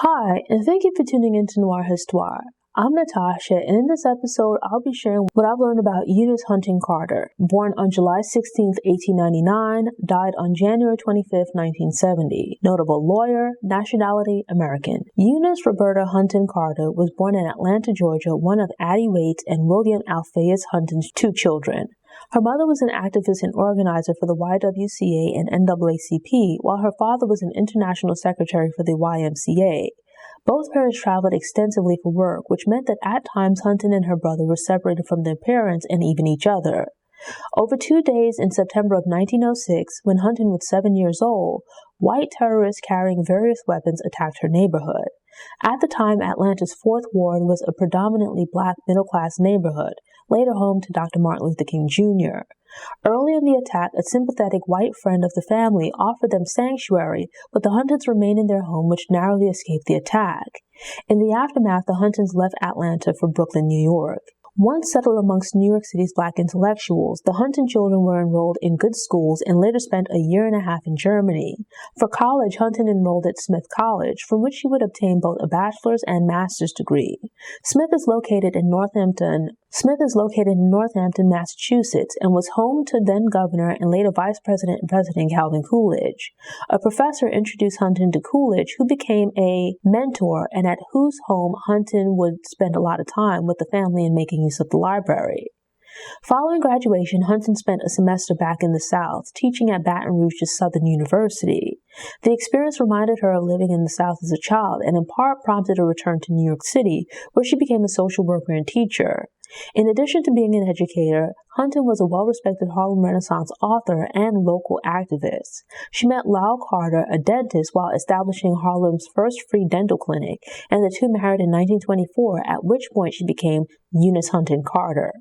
Hi, and thank you for tuning into Noir Histoire. I'm Natasha, and in this episode, I'll be sharing what I've learned about Eunice Hunton Carter, born on July 16, 1899, died on January 25, 1970. Notable lawyer, nationality, American. Eunice Roberta Hunton Carter was born in Atlanta, Georgia, one of Addie Waits and William Alphaeus Hunton's two children. Her mother was an activist and organizer for the YWCA and NAACP, while her father was an international secretary for the YMCA. Both parents traveled extensively for work, which meant that at times Hunton and her brother were separated from their parents and even each other. Over 2 days in September of 1906, when Hunton was 7 years old, white terrorists carrying various weapons attacked her neighborhood. At the time, Atlanta's 4th Ward was a predominantly black middle-class neighborhood, later home to Dr. Martin Luther King Jr. Early in the attack, a sympathetic white friend of the family offered them sanctuary, but the Huntons remained in their home, which narrowly escaped the attack. In the aftermath, the Huntons left Atlanta for Brooklyn, New York. Once settled amongst New York City's black intellectuals, the Hunton children were enrolled in good schools and later spent a year and a half in Germany. For college, Hunton enrolled at Smith College, from which she would obtain both a bachelor's and master's degree. Smith is located in Northampton, Massachusetts, and was home to then-Governor and later Vice President and President Calvin Coolidge. A professor introduced Hunton to Coolidge, who became a mentor and at whose home Hunton would spend a lot of time with the family and making use of the library. Following graduation, Hunton spent a semester back in the South, teaching at Baton Rouge's Southern University. The experience reminded her of living in the South as a child and in part prompted a return to New York City, where she became a social worker and teacher. In addition to being an educator, Hunton was a well-respected Harlem Renaissance author and local activist. She met Lyle Carter, a dentist, while establishing Harlem's first free dental clinic, and the two married in 1924, at which point she became Eunice Hunton Carter.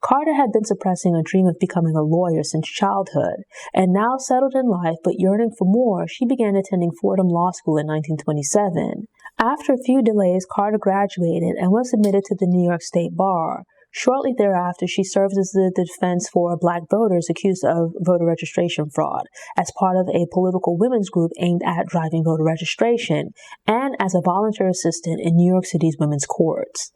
Carter had been suppressing a dream of becoming a lawyer since childhood, and now settled in life but yearning for more, she began attending Fordham Law School in 1927. After a few delays, Carter graduated and was admitted to the New York State Bar. Shortly thereafter, she served as the defense for black voters accused of voter registration fraud, as part of a political women's group aimed at driving voter registration, and as a volunteer assistant in New York City's women's courts.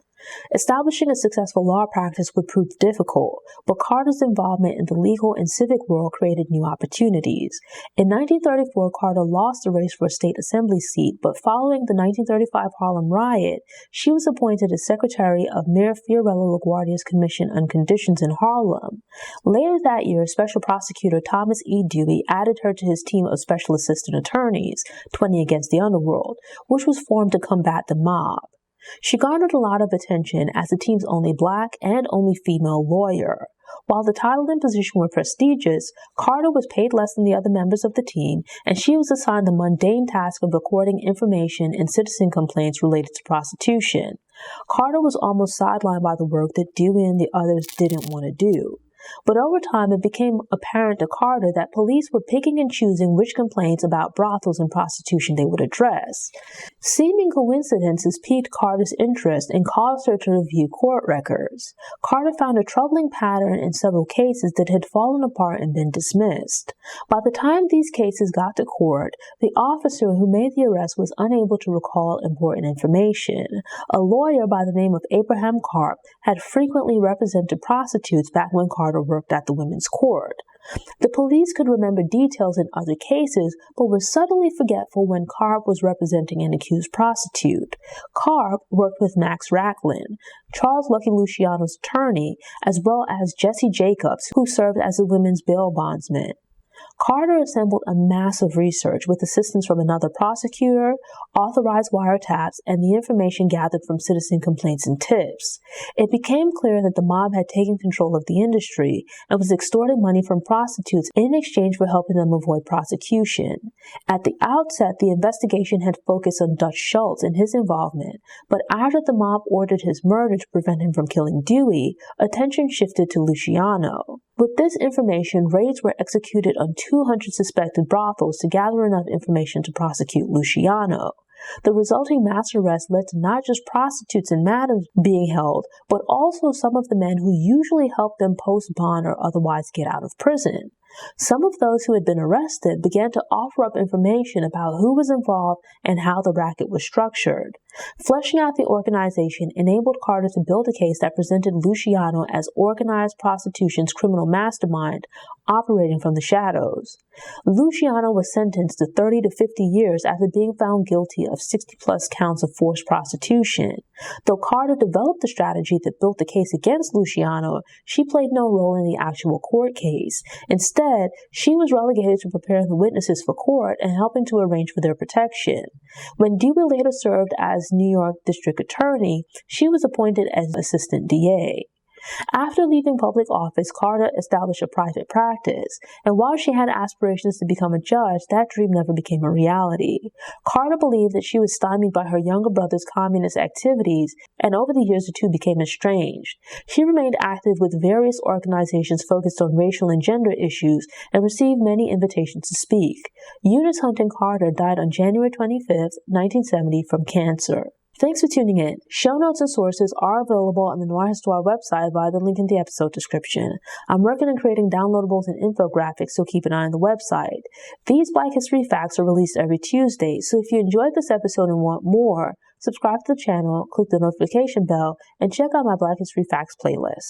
Establishing a successful law practice would prove difficult, but Carter's involvement in the legal and civic world created new opportunities. In 1934, Carter lost the race for a state assembly seat, but following the 1935 Harlem riot, she was appointed as secretary of Mayor Fiorello LaGuardia's Commission on Conditions in Harlem. Later that year, Special Prosecutor Thomas E. Dewey added her to his team of special assistant attorneys, 20 against the underworld, which was formed to combat the mob. She garnered a lot of attention as the team's only black and only female lawyer. While the title and position were prestigious, Carter was paid less than the other members of the team, and she was assigned the mundane task of recording information and citizen complaints related to prostitution. Carter was almost sidelined by the work that Dewey and the others didn't want to do. But over time, it became apparent to Carter that police were picking and choosing which complaints about brothels and prostitution they would address. Seeming coincidences piqued Carter's interest and caused her to review court records. Carter found a troubling pattern in several cases that had fallen apart and been dismissed. By the time these cases got to court, the officer who made the arrest was unable to recall important information. A lawyer by the name of Abraham Karp had frequently represented prostitutes back when Carter worked at the women's court. The police could remember details in other cases, but were suddenly forgetful when Karp was representing an accused prostitute. Karp worked with Max Racklin, Charles Lucky Luciano's attorney, as well as Jesse Jacobs, who served as the women's bail bondsman. Carter assembled a massive research with assistance from another prosecutor, authorized wiretaps, and the information gathered from citizen complaints and tips. It became clear that the mob had taken control of the industry and was extorting money from prostitutes in exchange for helping them avoid prosecution. At the outset, the investigation had focused on Dutch Schultz and his involvement, but after the mob ordered his murder to prevent him from killing Dewey, attention shifted to Luciano. With this information, raids were executed on 200 suspected brothels to gather enough information to prosecute Luciano. The resulting mass arrest led to not just prostitutes and madams being held, but also some of the men who usually helped them post bond or otherwise get out of prison. Some of those who had been arrested began to offer up information about who was involved and how the racket was structured. Fleshing out the organization enabled Carter to build a case that presented Luciano as organized prostitution's criminal mastermind operating from the shadows. Luciano was sentenced to 30 to 50 years after being found guilty of 60-plus counts of forced prostitution. Though Carter developed the strategy that built the case against Luciano, she played no role in the actual court case. Instead, she was relegated to preparing the witnesses for court and helping to arrange for their protection. When Dewey later served as New York District Attorney, she was appointed as Assistant DA. After leaving public office, Carter established a private practice, and while she had aspirations to become a judge, that dream never became a reality. Carter believed that she was stymied by her younger brother's communist activities, and over the years the two became estranged. She remained active with various organizations focused on racial and gender issues, and received many invitations to speak. Eunice Hunton Carter died on January 25, 1970, from cancer. Thanks for tuning in. Show notes and sources are available on the Noir Histoire website via the link in the episode description. I'm working on creating downloadables and infographics, so keep an eye on the website. These Black History Facts are released every Tuesday, so if you enjoyed this episode and want more, subscribe to the channel, click the notification bell, and check out my Black History Facts playlist.